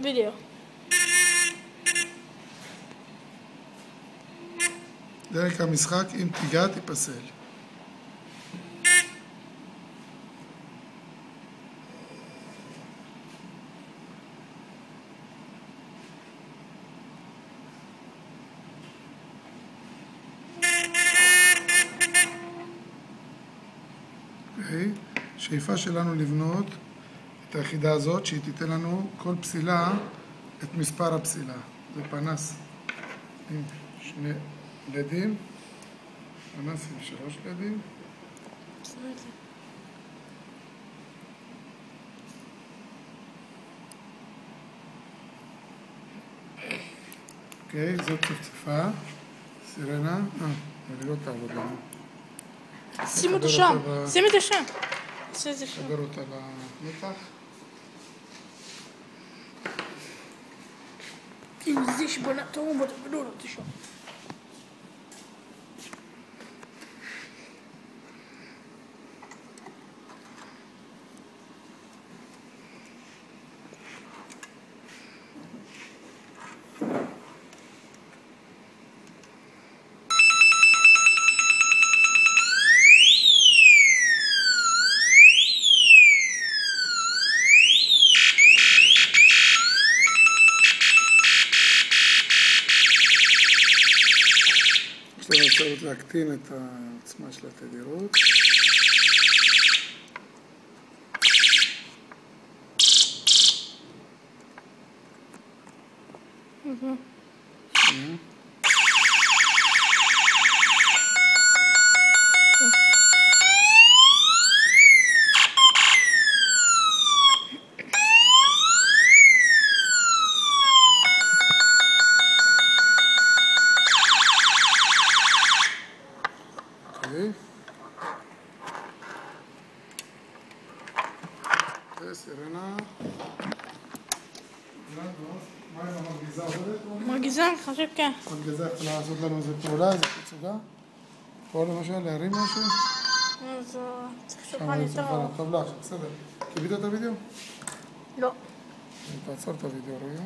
וידאו. דרך המשחק אם תיגע תיפסל. שאיפה שלנו לבנות את היחידה הזאת שהיא תיתן לנו כל פסילה את מספר הפסילה. זה פנס עם 2 לדים, פנס עם 3 לדים. אוקיי, זאת צפצפה, סירנה, אני לא תעבוד לנו. שים אותו שם, שים את זה שם. סגר אותה למתח. אם זה שבונה טוב, בנו אותי שם. יש לנו אפשרות להקטין את העוצמה של התדירות. סירנה. מה עם המרגיזה עובדת? מרגיזה? חושב כן. מרגיזה יכולה לעשות לנו איזה פעולה, איזה תצוגה? פה למשל להרים משהו? אז צריך שולחן יותר ארוך. טוב לך, בסדר. קיבלת את הוידאו? לא. תעצור את הוידאו רגע.